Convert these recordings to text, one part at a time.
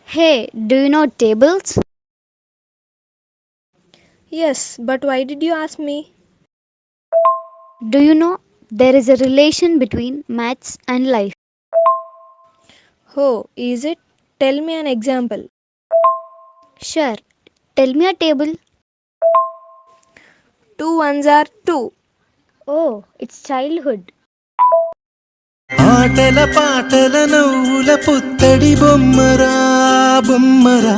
Hey, do you know tables? Yes, but why did you ask me? Do you know there is a relation between maths and life? Oh, is it? Tell me an example. Sure, tell me a table. Two ones are two. Oh, it's childhood. ఆటల పాటల నవ్వుల పుత్తడి బొమ్మరా బొమ్మరా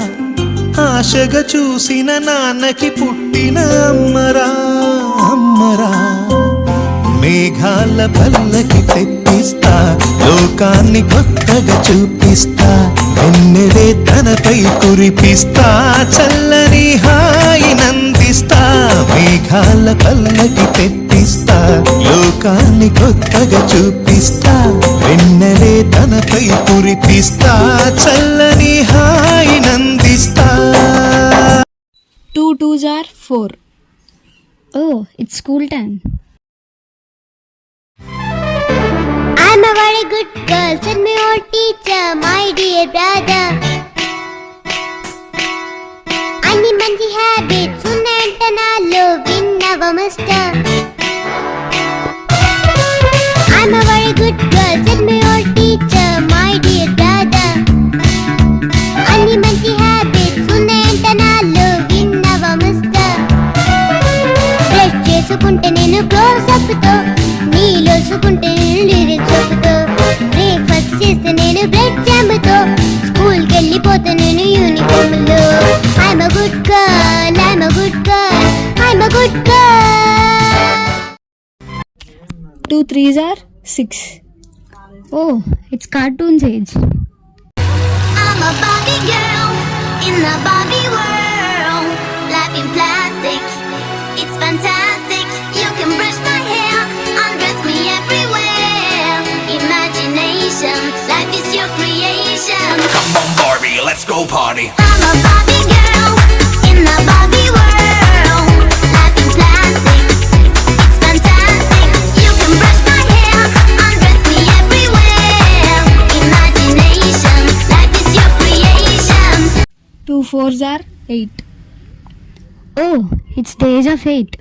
ఆశగా చూసిన నాన్నకి పుట్టిన అమ్మరా అమ్మరా మేఘాల పల్లకి తెప్పిస్తా లోకాన్ని కొత్తగా చూపిస్తా వెన్నెలే తనపై కురిపిస్తా చల్లని హాయి నందిస్తా మేఘాల పల్లకి తెప్పిస్తా లోకాన్ని కొత్తగా చూపిస్తా వెన్నెలే తనపై కురిపిస్తా చల్లని హాయి నందిస్తా. 2 twos are 4. Oh, it's school time. I'm a very good girl, said my old teacher, my dear brother. అన్ని మంచి హ్యాబిట్స్ ఉన్నాయంట నాలో విన్నవ mister. I'm a very good girl, said my old teacher, my dear brother. అన్ని మంచి habits ఉన్నాయంట నాలో విన్నవ mister. Brush చేసుకుంటే నేను క్లోజ్ అప్ తో, నీలోసుకుంటే లిరిక్స్ చెబుతో, బ్రేక్ఫాస్ట్ చేస్తే నేను బ్రెడ్ జామ్తో, స్కూల్కి వెళ్ళిపోతే నేను యూనిఫామ్ లో. I'm a good girl, I'm a good girl, I'm a good girl. 2 threes are 6. Oh, it's cartoons age. I'm a Barbie girl in the Barbie world. Life in plastic, it's fantastic. You can brush my hair, undress me everywhere. Imagination, life is your creation. Come on, Barbie, let's go party. I'm a Barbie girl in the Barbie world. Life in plastic, it's fantastic. You can brush my hair, undress me everywhere. Imagination, life is your creation. 2 fours are 8. Oh, it's the age of 8.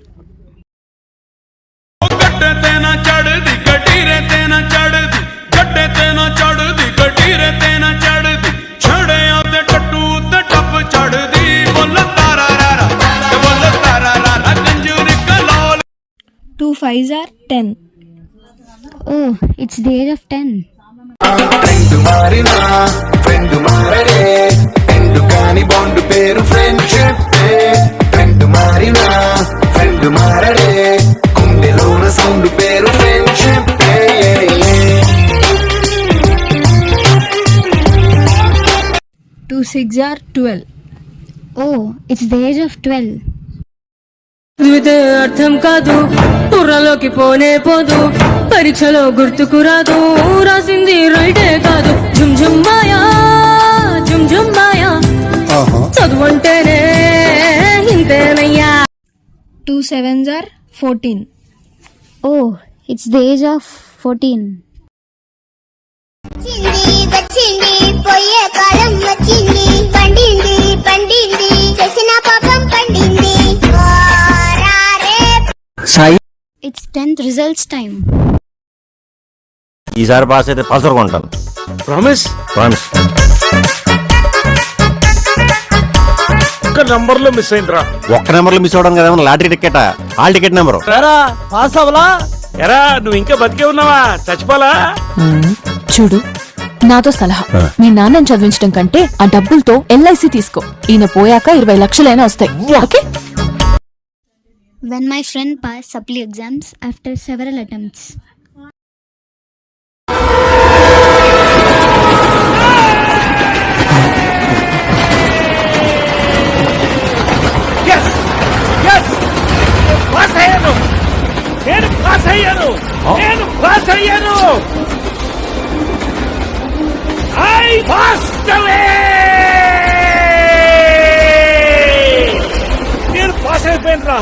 ਗੱਡੇ ਤੇ ਨਾ ਚੜਦੀ ਗੱਡੀਰੇ ਤੇ ਨਾ ਚੜਦੀ ਗੱਡੇ ਤੇ ਨਾ ਚੜਦੀ ਗੱਡੀਰੇ ਤੇ ਨਾ ਚੜਦੀ ਛੜਿਆਂ ਤੇ ਟੱਟੂ ਤੇ ਟੱਪ ਚੜਦੀ ਬੋਲ ਤਾਰਾ ਰਾਰਾ ਤੇ ਬੋਲ ਤਾਰਾ ਰਾਰਾ ਕੰਜੂਰੀ ਕਲੋਲ. 2 fives are 10. Oh, it's the age of 10. Trend మారినా ఫ్రెండ్ మారడే ఎండు కాని బాండ్ పేరు ఫ్రెండ్షిప్. ట్రెండ్ మారినా ఫ్రెండ్ మారడే గుండెలోన సౌండ్ పేరు friendship. 2 6 are 12. Oh, it's the age of 12. చదివితే అర్థం కాదు, బుర్రలోకి పోనే పోదు, పరీక్షలో గుర్తుకు రాదు, రాసింది రైటే కాదు. జుమ్ జుమ్ మాయా, జుమ్ జుమ్ మాయా, చదువంటేనే ఇంతేనయ్యా. 2 sevens are 14. Oh, it's the age of 14. వచ్చింది పోయే కాలం వచ్చింది, పండింది పండింది చేసిన పాపం పండింది. It's 10th results time. ఈసారి పాస్ అయితే పల్సర్ కొంటాను. ప్రామిస్. ప్రామిస్. ఒక్క నంబర్ లో మిస్ అయిందిరా. ఒక్క నెంబర్ లో మిస్ అవడం కదా, lottery ticket, hall ticket number. Pass అవ్వలా? ఎరా నువ్వు ఇంకా బతికే ఉన్నావా? చచ్చిపోలా? చూడు, నాతో సలహా, మీ నాన్నని చదివించడం కంటే ఆ డబ్బులతో LIC తీసుకో. ఈయన పోయాక 20 లక్షలైనా వస్తాయి. Okay? When my friend passed supply exams after several attempts. Pass అయ్యాను, నేను పాస్ అయ్యాను, నేను పాస్ అయ్యాను. I passed away. నేను పాస్ అయిపోయాను రా.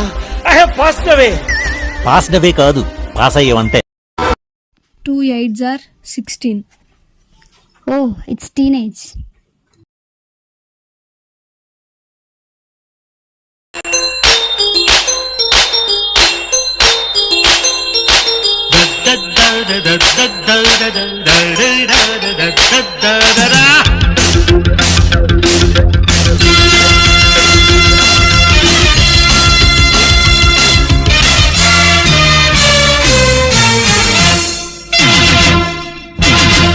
I have passed away. Pass అవే కాదు, pass అయ్యావంతే. 2 8s are 16. Oh, it's teenage.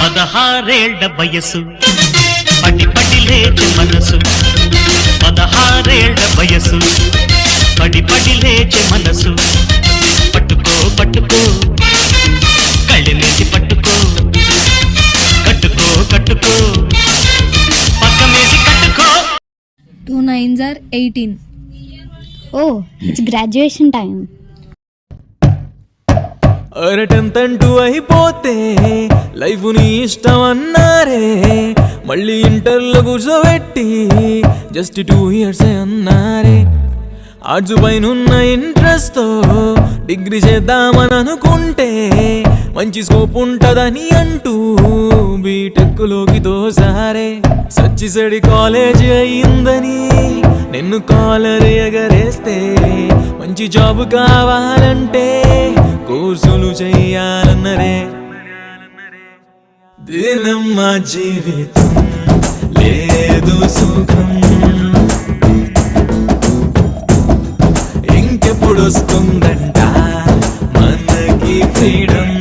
పదహారేళ్ల వయసు పడి పడి లేచే మనసు 16 వయసు పడి పడి లేచే మనసు పట్టుకో పట్టుకో కళ్ళెలేసి పట్టుకో కట్టుకో కట్టుకో పక్కమేసి కట్టుకో 2 9s are 18. Oh, it's graduation time. అరే 10th అంటూ అయిపోతే లైఫ్ నీ ఇష్టం అన్నారే, మళ్ళీ ఇంటర్లో కూర్చోబెట్టి జస్ట్ 2 years అన్నారే. ఆర్ట్స్ పైనున్న ఇంట్రెస్ట్ తో డిగ్రీ చేద్దామని అనుకుంటే మంచి స్కోప్ ఉంటదని అంటూ బీటెక్లోకి తోసారే. సచ్చిసడి కాలేజ్ అయిందని నిన్ను కాలర్ ఎగరేస్తే, మంచి జాబ్ కావాలంటే కోర్సులు చెయ్యాలన్నరే. దినమ్మ జీవితం లేదు సుఖం, ఇంకెప్పుడు వస్తుందంట మనకి ఫ్రీడమ్.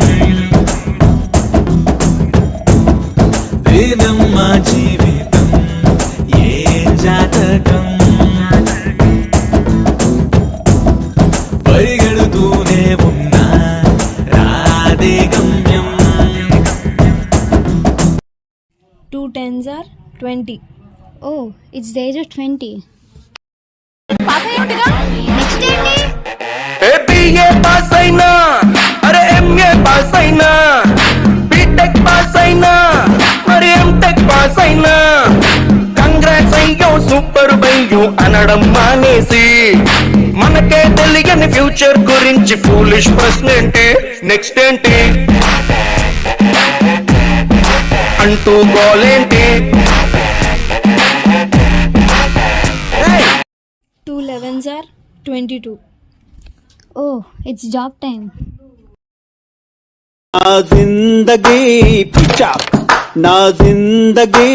దినమ్మ జీవితం ఏ జాతకం, పరిగెడుతూనే ఉన్నా రాదే గమ్యం. 2 10s are 20. Oh, it's the age of 20. Next ఏంటి? BA పాస్ అయినా, అరే MA పాస్ అయినా, బీటెక్ పాస్ అయినా, మరి ఎంటెక్ పాస్ అయినా, కంగ్రాట్స్ అయ్యో సూపర్ అయ్యో అనడం మానేసి, మనకే తెలియని ఫ్యూచర్ గురించి ఫూలిష్ ప్రశ్న ఏంటి, నెక్స్ట్ ఏంటి అంటూ గోలేంటి. 2 11s are 22. Oh, it's job time. నా జిందగీ పిచాక్, నా జిందగీ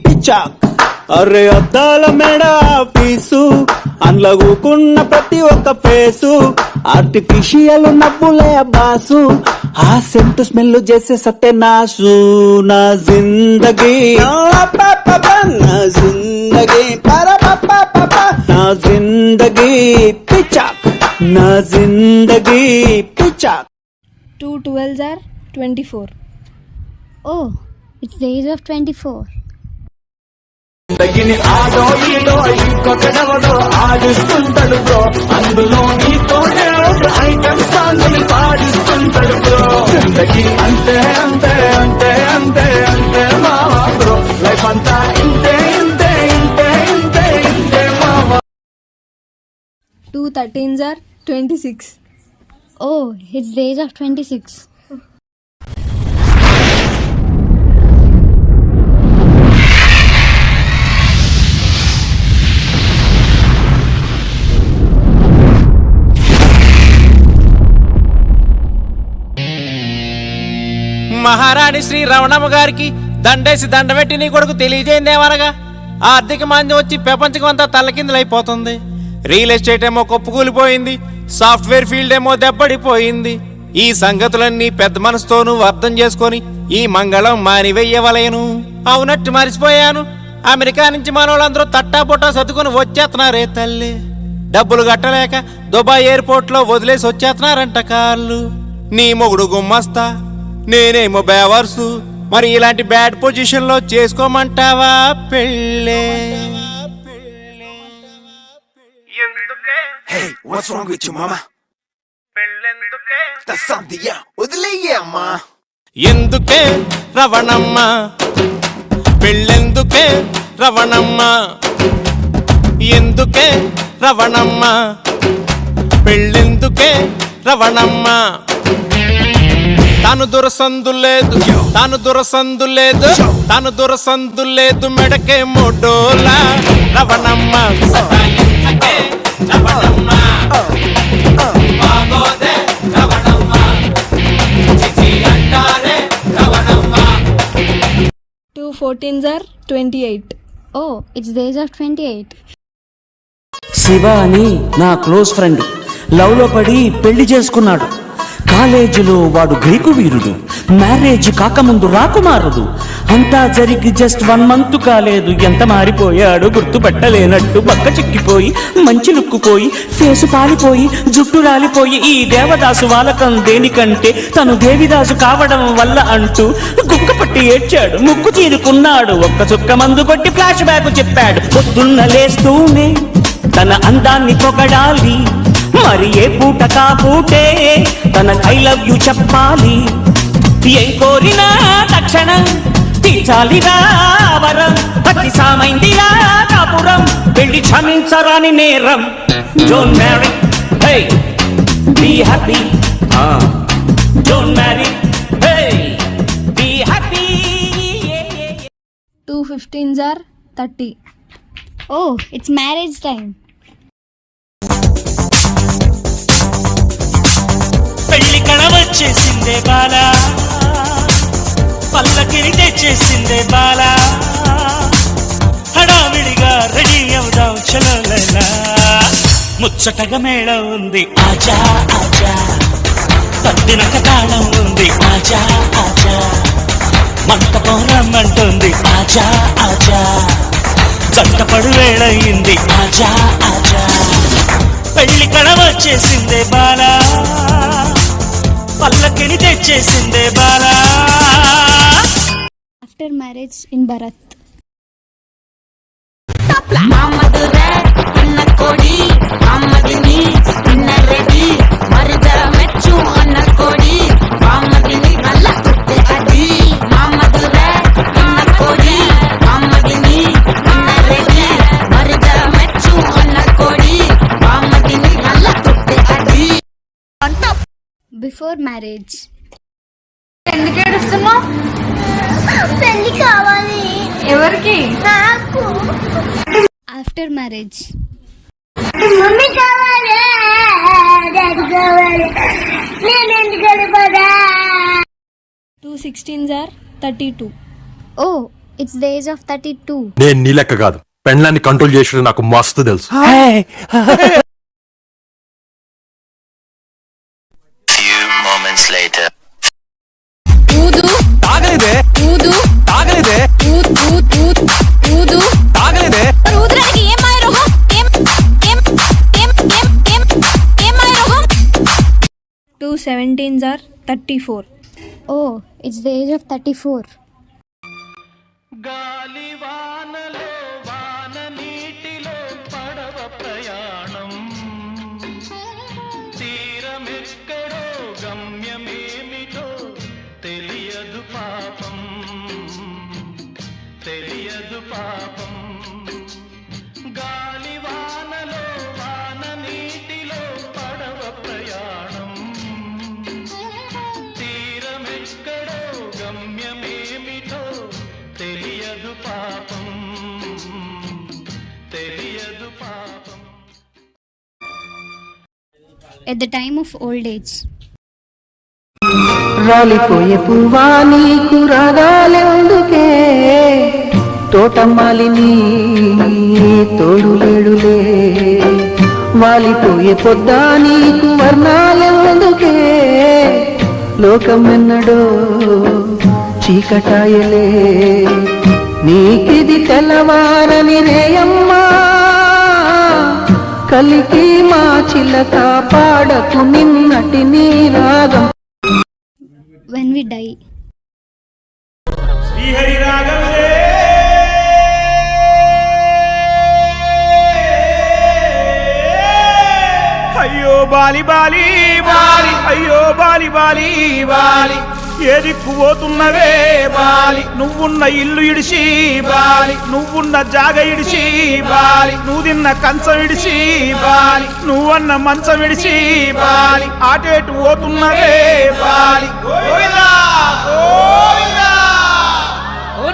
పిచాక్. అరే అద్దాల మెడ పీసు, అందులోకున్న ప్రతి ఒక్క ఫేసు ఆర్టిఫిషియల్ నవ్వులే బాసు, ఆ సెంట్ స్మెల్ చేసే సత్యనాశు. నా జిందగీ నా జిందగీ నా జిందగీ పిచాక్, నా జిందగీ పిచాక్. 2 12s are 24. Oh, it's the age of 24. తగిని ఆడో ఈడో ఇంకొకడెవడో ఆడిస్తుంటాడు బ్రో, అందులో నీతోనే ఒక ఐటమ్ సాంగ్ పాడిస్తుంటాడు బ్రో. జిందగీ అంతే అంతే అంతే అంతే అంతే మావా బ్రో, లైఫ్ అంతా ఇంతే ఇంతే ఇంతే ఇంతే ఇంతే మావా. 2 13s are 26. Oh, it's the age of 26. మహారాణి శ్రీ రమణమ్మ గారికి దండేసి దండబెట్టి నీ కొడుకు తెలియజేయిందేమనగా, ఆర్థిక మాంద్యం వచ్చి ప్రపంచం అంతా తల్లకిందులైపోతుంది. రియల్ ఎస్టేట్ ఏమో కొప్పుకూలిపోయింది, సాఫ్ట్వేర్ ఫీల్డ్ ఏమో దెబ్బడిపోయింది. ఈ సంగతులన్నీ పెద్ద మనసుతోనూ అర్థం చేసుకొని ఈ మంగళం మానివెయ్యవలయను. అవునట్టు మరిచిపోయాను, అమెరికా నుంచి మనోళ్ళందరూ తట్టా పొట్టా సర్దుకొని వచ్చేస్తున్నారే తల్లి. డబ్బులు కట్టలేక దుబాయ్ ఎయిర్పోర్ట్ లో వదిలేసి వచ్చేస్తున్నారంట కార్లు. నీ మొగుడు గుమ్మస్తా, నేనేమో బేవర్సు. మరి ఇలాంటి బ్యాడ్ పొజిషన్ లో చేసుకోమంటావా పెళ్ళే? Hey, what's wrong with you, mama? That's something, yeah. వదిలేయ్యే అమ్మా. ఎందుకే రవణమ్మ పెళ్ళెందుకే రవణమ్మ, ఎందుకే రవణమ్మ పెళ్ళెందుకే రవణమ్మ. తాను దురసందు లేదు, తాను దురసందు లేదు, తాను దురసందు లేదు, మెడకే మోడోలా రవణమ్మ. సతాయించకే రవణమ్మ, బాగోదే రవణమ్మ, చిచి అంటే 14s are 28. Oh, it's the age of 28. Shiva అని నా క్లోజ్ ఫ్రెండ్ లవ్ లో పడి పెళ్లి చేసుకున్నాడు. కాలేజీలో వాడు గ్రీకు వీరుడు, మ్యారేజ్ కాకముందు రాకుమారుడు. అంతా జరిగి జస్ట్ 1 month కాలేదు, ఎంత మారిపోయాడు గుర్తుపట్టలేనట్టు. పక్క చిక్కిపోయి మంచి లుక్కుపోయి ఫేసు పాలిపోయి జుట్టు రాలిపోయి ఈ దేవదాసు వాలకం దేనికంటే తను దేవిదాసు కావడం వల్ల అంటూ గుక్క పట్టి ఏడ్చాడు, ముక్కు చీరుకున్నాడు. ఒక్క చుక్క మందు కొట్టి ఫ్లాష్ బ్యాక్ చెప్పాడు. పొద్దున్న లేస్తూనే తన అందాన్ని పొగడాలి, మరి ఏ పూట కాపూటే తన ఐ లవ్ యూ చెప్పాలి. ఏం కోరినా తక్షణం తీర్చాలిరా వరం, అతి సామైందిరా కాపురం, పెళ్లి క్షమించరాని నేరం. Don't marry, hey be happy. Don't marry, hey be happy. 2 15s are 30. Oh, it's marriage time. పెళ్లి కళ వచ్చేసిందే బాలా, పల్లకిని తెచ్చేసిందే బాలా, హడావిడిగా రెడీ అవుదాం చలో లైలా. ముచ్చటగా మేళం ఉంది ఆజా ఆజా, పద్దినక తాళం ఉంది ఆజా ఆజా, మంటపం రమ్మంటుంది ఆజా ఆజా, జంటపడు వేళయింది ఆజా ఆజా. పెళ్లి కళ వచ్చేసిందే Bala, పల్లకిని తెచ్చేసిందే Bala. After marriage in Bharat. Before marriage. ఎందుకు ఏడుస్తున్నావు? పెళ్లి కావాలి. ఎవరికి? నాకు. After marriage. మమ్మీ కావాలి, డాడీ కావాలి, నేను ఎందుకు వెళ్ళిపోదా? 2 16s are 32. Oh, it's the age of 32. నేను నీ లెక్క కాదు, పెండ్లాన్ని కంట్రోల్ చేసేది నాకు మస్తు తెలుసు. తాగలేదే తాగలేదే తాగలేదే. 2 17s are 34. Oh, it's the age of 34. గాలి వానలో వాన నీటిలో పడవ ప్రయాణం, తీరమెక్కడో గమ్యమేమిటో తెలియదు పాపం, తెలియదు పాపం. గాలి వానలో వాన నీటిలో పడవ ప్రయాణం, తీరమెక్కడో గమ్యమేమిటో తెలియదు పాపం, తెలియదు పాపం. At the time of old age. రాలిపోయే పువ్వా నీకు రాగాలెందుకే, తోటమాలిని తోడులేడులే. వాలిపోయే పొద్దా నీకు వర్ణాలెందుకే, లోకమెన్నడో చీకటాయలే. నీకిది తెల్లవారని రేయమ్మా, కలికి మా చిలక పాడకు నిన్నటి నీ రాగం. When we die. శ్రీహరి రాగంలే అయ్యో బాలి బాలి బాలి, అయ్యో బాలి బాలి బాలి, ఏ దిక్కు పోతున్నవే బాలి, నువ్వున్న ఇల్లు ఇడిసి బాలి, నువ్వున్న జాగ ఇడిసి బాలి, నువ్వు తిన్న కంచం ఇడిసి బాలి, నువ్వన్న మంచం ఇడిసి బాలి, ఆటేటు పోతున్నవే బాలి.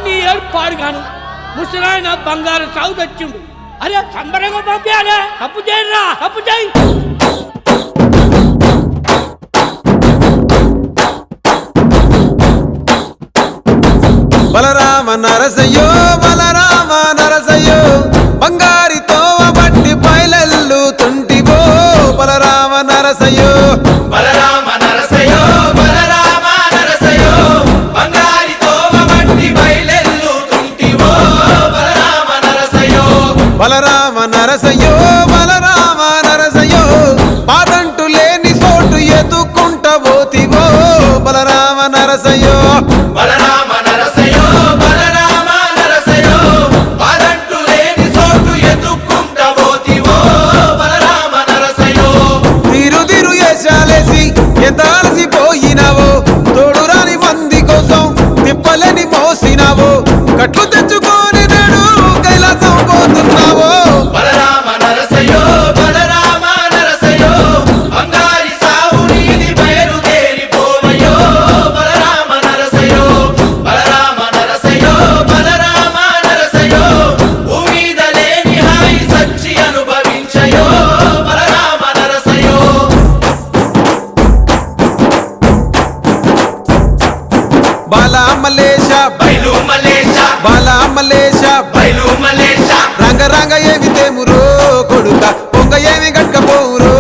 నీ ఏర్పాడు గాను ముసలాయన బంగారు సాగు తెచ్చిండు. అరే సంబరంగా పంపించాలే, తప్పు చేయరా, తప్పు చేయి. బలరామ నరసయ్యో బలరామ నరసయ్యో బంగారితో బట్టి పైలెల్లు తుంటివో బలరామ నరసయ్యో బలరామ నరసయ్యో బలరామ నరసయ్యో బంగారితో బట్టి పైలెల్లు తుంటివో బలరామ నరసయ్యో బలరామ నరసయ్యో బలరామ నరసయ్యో పాదంటు లేని చోటు ఎదుకుంట పోతివో బలరామ నరసయ్యో బలరామ నరసయ్యో బలరామ నరసయ్యో పాదంటు లేని చోటు ఎదుకుంట పోతివో బలరామ నరసయ్యో తిరు తిరు ఏశాలేసి ఎంత అలసిపోయినావో తోడు రాని మంది కోసం తిప్పలని మోసినావో కట్లు తెచ్చుకొని నేడు కైలాసం పోతున్నావో బలరామ నరసయ్యో బలరామ నరసయ్యో బంగారి సావు నీది బయలుదేరి పోవయ్యో బలరామ నరసయ్యో బలరామ నరసయ్యో బలరామ నరసయ్యో భూమిద లేని హాయి సచ్చి అనుభవించయో బలరామ నరసయ్యో బాలా మలేష బైలు మలేష బాలా మలేష బైలు మలేష రంగ రంగ ఏమి తేమురో కొడుక పొంగ ఏమి గట్టపోవురో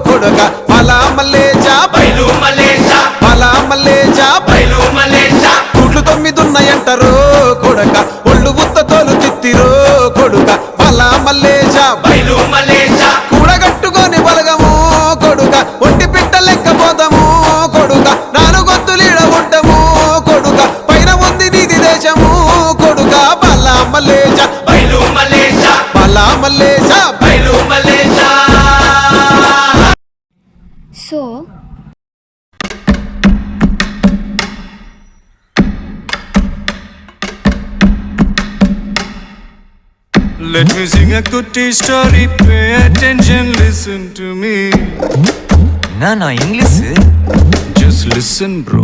కొడుక బాలా మలేష బైలు మలేష బాలా మలేష బైలు మలేష గుడ్లు 9 ఉన్నాయంటారో కొడుక ఒళ్ళు ఉత్త తోలు తిత్తిరో కొడుక బాలా మలేష బైలు మలేష కూడగట్టుకొని బలగము కొడుక ఒంటి పిట్ట లెక్క పోతాము కొడుక నాలుగొత్తులీడ ఉంటాము కొడుక పైన ఉంది నీది దేశము కొడుక బాలా మలేష బైలు మలేష బాలా మలేష బైలు మలేష so Let me sing a goody story, pay attention, listen to me. నా English Just listen, bro.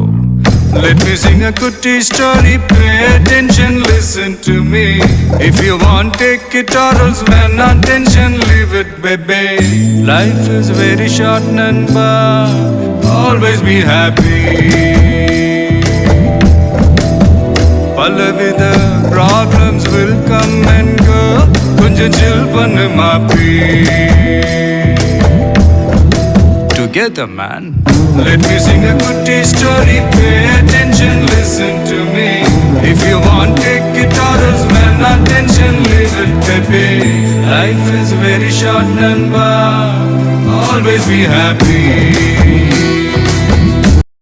Let me sing a goody story, pay attention, listen to me. If you want, take it or else when attention, leave it, baby. Life is very short, Nanba. Always be happy. Palavida problems will come and go. Kunja chill pannu maapi. Together, man. Let me sing a goody story. Pay attention, listen to me. If you want, take it or else when attention, leave it, baby. Life is very short, Nanba. Always be happy.